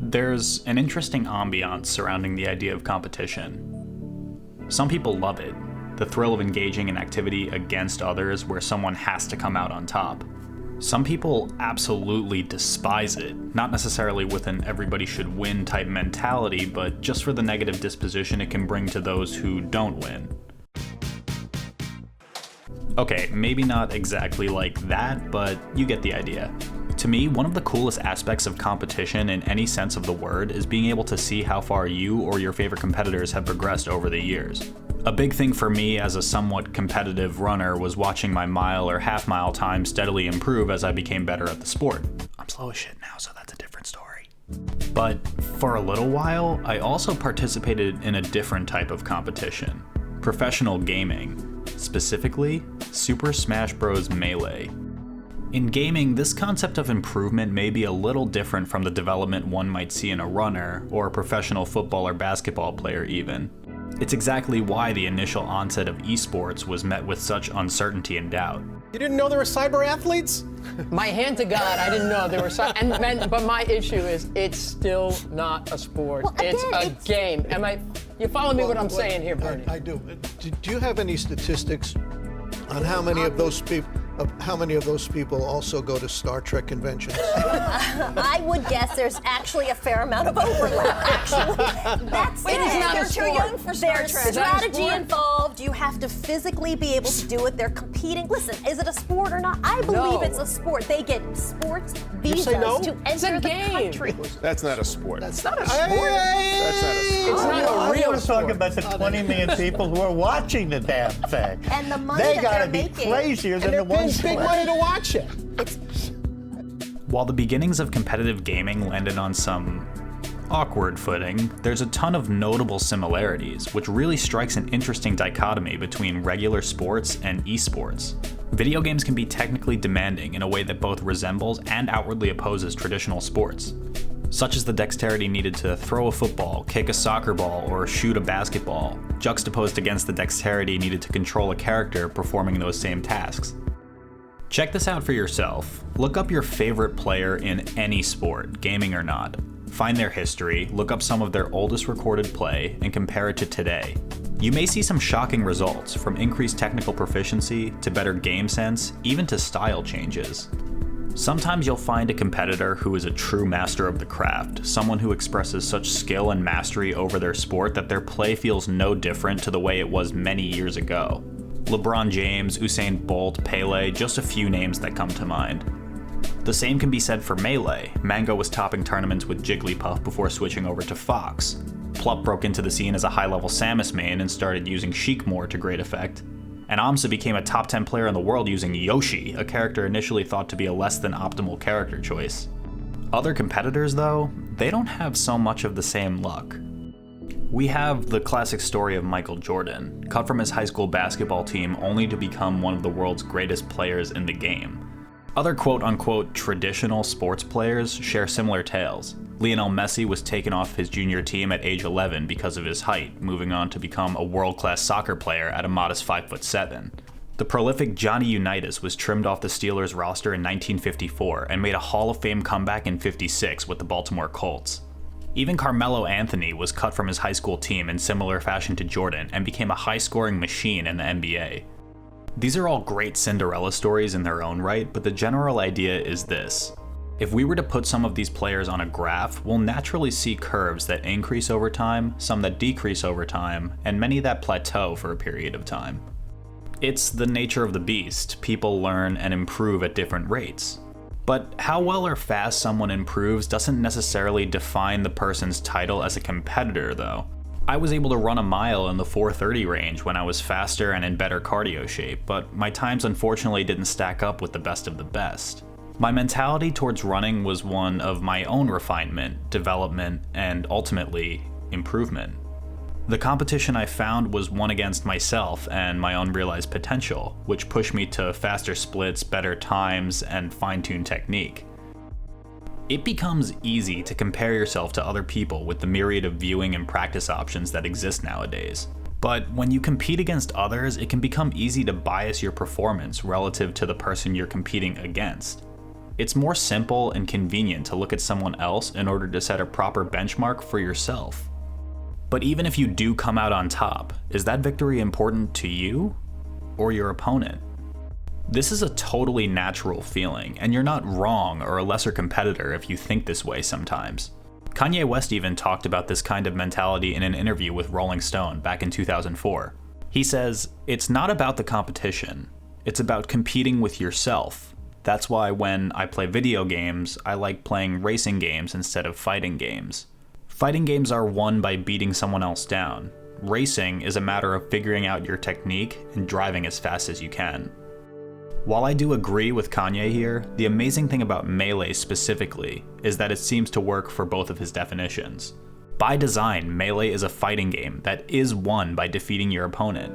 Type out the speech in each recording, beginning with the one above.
There's an interesting ambiance surrounding the idea of competition. Some people love it, the thrill of engaging in activity against others where someone has to come out on top. Some people absolutely despise it, not necessarily with an everybody should win type mentality, but just for the negative disposition it can bring to those who don't win. Okay, maybe not exactly like that, but you get the idea. To me, one of the coolest aspects of competition in any sense of the word is being able to see how far you or your favorite competitors have progressed over the years. A big thing for me as a somewhat competitive runner was watching my mile or half mile time steadily improve as I became better at the sport. I'm slow as shit now, so that's a different story. But for a little while, I also participated in a different type of competition. Professional gaming. Specifically, Super Smash Bros. Melee. In gaming, this concept of improvement may be a little different from the development one might see in a runner, or a professional football or basketball player even. It's exactly why the initial onset of esports was met with such uncertainty and doubt. You didn't know there were cyber athletes? My hand to God, I didn't know there were but my issue is it's still not a sport. Well, again, it's a game. You follow me what I'm saying here, Bernie? I do. Do you have any statistics on how many of those people also go to Star Trek conventions? I would guess there's actually a fair amount of overlap, actually. That's Wait, it. it's not a They're sport. too young for Star There's Trek. Is that a strategy sport? involved. You have to physically be able to do it. They're competing. Listen, is it a sport or not? I believe it's a sport. They get sports visas no? to It's a enter the game. country. That's not a sport. It's not a sport. That's not a sport. It's not a I real want to sport. talk about the 20 million people who are watching the damn thing. And the money They that gotta they're be making. crazier than And they're the ones paying big money to watch it. While the beginnings of competitive gaming landed on some awkward footing, there's a ton of notable similarities, which really strikes an interesting dichotomy between regular sports and esports. Video games can be technically demanding in a way that both resembles and outwardly opposes traditional sports, such as the dexterity needed to throw a football, kick a soccer ball, or shoot a basketball, juxtaposed against the dexterity needed to control a character performing those same tasks. Check this out for yourself. Look up your favorite player in any sport, gaming or not. Find their history, look up some of their oldest recorded play, and compare it to today. You may see some shocking results, from increased technical proficiency, to better game sense, even to style changes. Sometimes you'll find a competitor who is a true master of the craft, someone who expresses such skill and mastery over their sport that their play feels no different to the way it was many years ago. LeBron James, Usain Bolt, Pele, just a few names that come to mind. The same can be said for Melee. Mango was topping tournaments with Jigglypuff before switching over to Fox. Plup broke into the scene as a high-level Samus main and started using Sheik more to great effect. And Amsa became a top 10 player in the world using Yoshi, a character initially thought to be a less than optimal character choice. Other competitors, though, they don't have so much of the same luck. We have the classic story of Michael Jordan, cut from his high school basketball team only to become one of the world's greatest players in the game. Other quote-unquote traditional sports players share similar tales. Lionel Messi was taken off his junior team at age 11 because of his height, moving on to become a world-class soccer player at a modest 5'7". The prolific Johnny Unitas was trimmed off the Steelers roster in 1954 and made a Hall of Fame comeback in '56 with the Baltimore Colts. Even Carmelo Anthony was cut from his high school team in similar fashion to Jordan and became a high-scoring machine in the NBA. These are all great Cinderella stories in their own right, but the general idea is this. If we were to put some of these players on a graph, we'll naturally see curves that increase over time, some that decrease over time, and many that plateau for a period of time. It's the nature of the beast. People learn and improve at different rates. But how well or fast someone improves doesn't necessarily define the person's title as a competitor, though. I was able to run a mile in the 4:30 range when I was faster and in better cardio shape, but my times unfortunately didn't stack up with the best of the best. My mentality towards running was one of my own refinement, development, and ultimately, improvement. The competition I found was one against myself and my unrealized potential, which pushed me to faster splits, better times, and fine-tuned technique. It becomes easy to compare yourself to other people with the myriad of viewing and practice options that exist nowadays. But when you compete against others, it can become easy to bias your performance relative to the person you're competing against. It's more simple and convenient to look at someone else in order to set a proper benchmark for yourself. But even if you do come out on top, is that victory important to you or your opponent? This is a totally natural feeling, and you're not wrong or a lesser competitor if you think this way sometimes. Kanye West even talked about this kind of mentality in an interview with Rolling Stone back in 2004. He says, "It's not about the competition, it's about competing with yourself. That's why when I play video games, I like playing racing games instead of fighting games. Fighting games are won by beating someone else down. Racing is a matter of figuring out your technique and driving as fast as you can." While I do agree with Kanye here, the amazing thing about Melee specifically is that it seems to work for both of his definitions. By design, Melee is a fighting game that is won by defeating your opponent.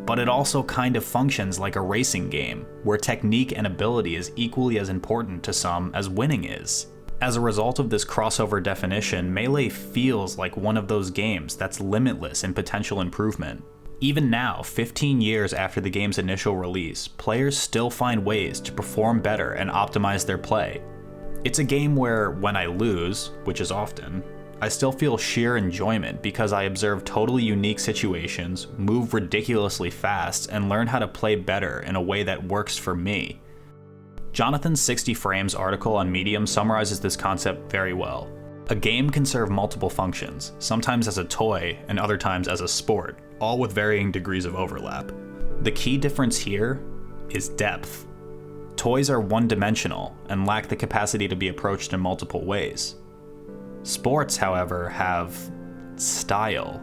But it also kind of functions like a racing game, where technique and ability is equally as important to some as winning is. As a result of this crossover definition, Melee feels like one of those games that's limitless in potential improvement. Even now, 15 years after the game's initial release, players still find ways to perform better and optimize their play. It's a game where, when I lose, which is often, I still feel sheer enjoyment because I observe totally unique situations, move ridiculously fast, and learn how to play better in a way that works for me. Jonathan's 60 Frames article on Medium summarizes this concept very well. A game can serve multiple functions, sometimes as a toy and other times as a sport, all with varying degrees of overlap. The key difference here is depth. Toys are one-dimensional and lack the capacity to be approached in multiple ways. Sports, however, have style,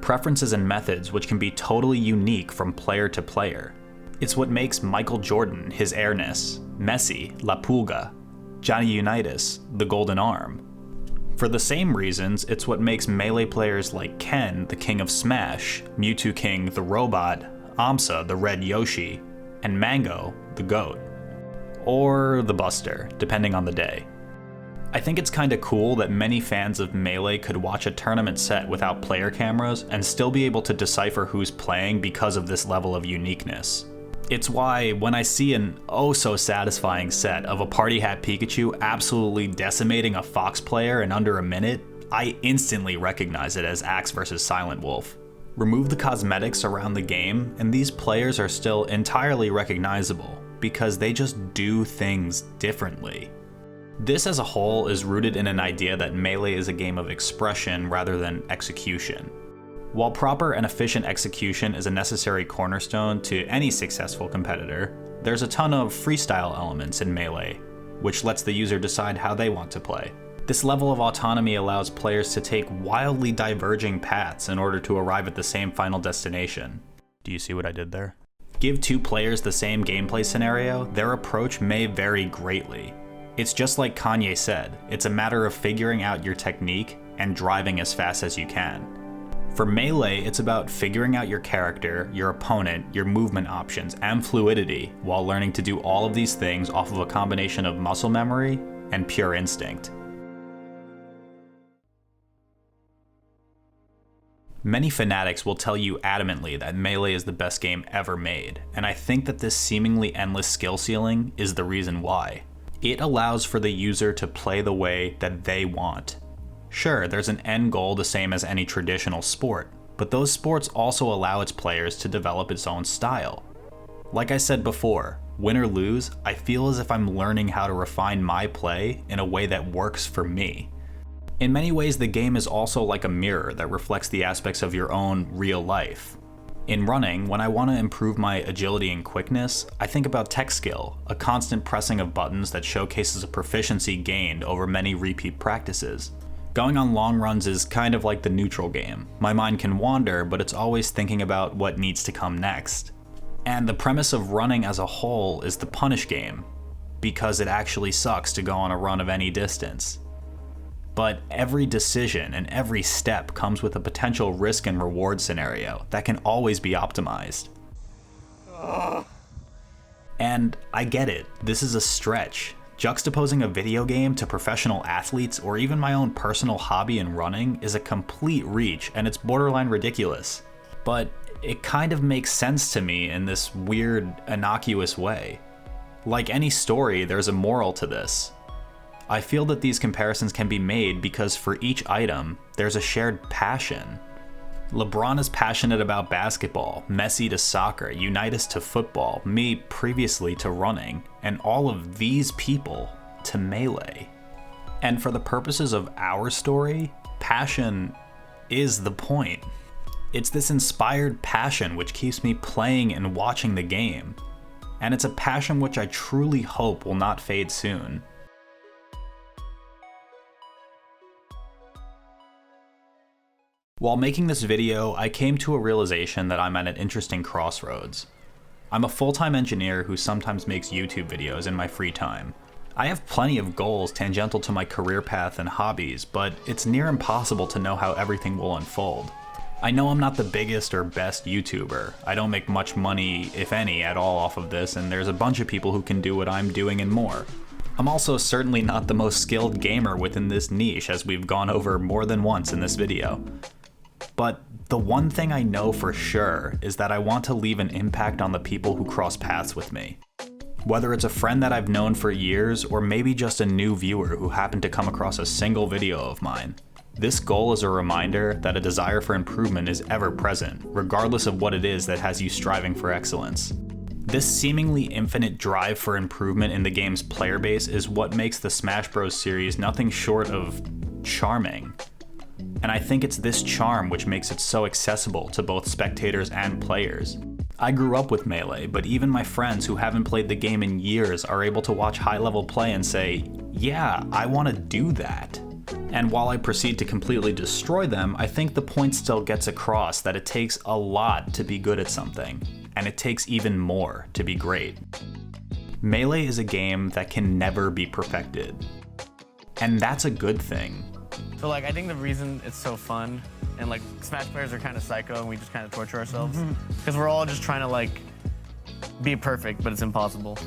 preferences and methods which can be totally unique from player to player. It's what makes Michael Jordan his airness, Messi, La Pulga, Johnny Unitas, the Golden Arm. For the same reasons, it's what makes Melee players like Ken, the King of Smash, Mewtwo King, the Robot, Amsa, the Red Yoshi, and Mango, the Goat. Or the Buster, depending on the day. I think it's kinda cool that many fans of Melee could watch a tournament set without player cameras and still be able to decipher who's playing because of this level of uniqueness. It's why, when I see an oh-so-satisfying set of a Party Hat Pikachu absolutely decimating a Fox player in under a minute, I instantly recognize it as Axe vs Silent Wolf. Remove the cosmetics around the game, and these players are still entirely recognizable, because they just do things differently. This as a whole is rooted in an idea that Melee is a game of expression rather than execution. While proper and efficient execution is a necessary cornerstone to any successful competitor, there's a ton of freestyle elements in Melee, which lets the user decide how they want to play. This level of autonomy allows players to take wildly diverging paths in order to arrive at the same final destination. Do you see what I did there? Give two players the same gameplay scenario, their approach may vary greatly. It's just like Kanye said, it's a matter of figuring out your technique and driving as fast as you can. For Melee, it's about figuring out your character, your opponent, your movement options, and fluidity, while learning to do all of these things off of a combination of muscle memory and pure instinct. Many fanatics will tell you adamantly that Melee is the best game ever made, and I think that this seemingly endless skill ceiling is the reason why. It allows for the user to play the way that they want. Sure, there's an end goal the same as any traditional sport, but those sports also allow its players to develop its own style. Like I said before, win or lose, I feel as if I'm learning how to refine my play in a way that works for me. In many ways, the game is also like a mirror that reflects the aspects of your own real life. In running, when I want to improve my agility and quickness, I think about tech skill, a constant pressing of buttons that showcases a proficiency gained over many repeat practices. Going on long runs is kind of like the neutral game. My mind can wander, but it's always thinking about what needs to come next. And the premise of running as a whole is the punish game, because it actually sucks to go on a run of any distance. But every decision and every step comes with a potential risk and reward scenario that can always be optimized. And I get it, this is a stretch. Juxtaposing a video game to professional athletes or even my own personal hobby in running is a complete reach, and it's borderline ridiculous. But it kind of makes sense to me in this weird, innocuous way. Like any story, there's a moral to this. I feel that these comparisons can be made because for each item, there's a shared passion. LeBron is passionate about basketball, Messi to soccer, Unitas to football, me previously to running, and all of these people to Melee. And for the purposes of our story, passion is the point. It's this inspired passion which keeps me playing and watching the game. And it's a passion which I truly hope will not fade soon. While making this video, I came to a realization that I'm at an interesting crossroads. I'm a full-time engineer who sometimes makes YouTube videos in my free time. I have plenty of goals tangential to my career path and hobbies, but it's near impossible to know how everything will unfold. I know I'm not the biggest or best YouTuber. I don't make much money, if any, at all off of this, and there's a bunch of people who can do what I'm doing and more. I'm also certainly not the most skilled gamer within this niche, as we've gone over more than once in this video. But the one thing I know for sure is that I want to leave an impact on the people who cross paths with me. Whether it's a friend that I've known for years, or maybe just a new viewer who happened to come across a single video of mine. This goal is a reminder that a desire for improvement is ever present, regardless of what it is that has you striving for excellence. This seemingly infinite drive for improvement in the game's player base is what makes the Smash Bros. Series nothing short of charming. And I think it's this charm which makes it so accessible to both spectators and players. I grew up with Melee, but even my friends who haven't played the game in years are able to watch high-level play and say, yeah, I want to do that. And while I proceed to completely destroy them, I think the point still gets across that it takes a lot to be good at something, and it takes even more to be great. Melee is a game that can never be perfected. And that's a good thing. So like, I think the reason it's so fun, and like Smash players are kind of psycho and we just kind of torture ourselves, because we're all just trying to like be perfect, but it's impossible.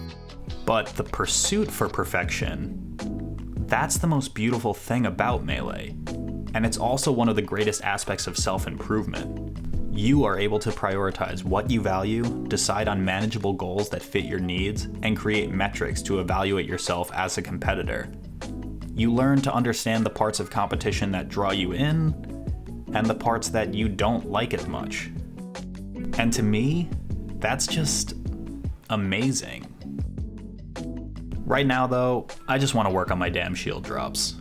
But the pursuit for perfection, that's the most beautiful thing about Melee. And it's also one of the greatest aspects of self-improvement. You are able to prioritize what you value, decide on manageable goals that fit your needs, and create metrics to evaluate yourself as a competitor. You learn to understand the parts of competition that draw you in, and the parts that you don't like as much. And to me, that's just amazing. Right now though, I just want to work on my damn shield drops.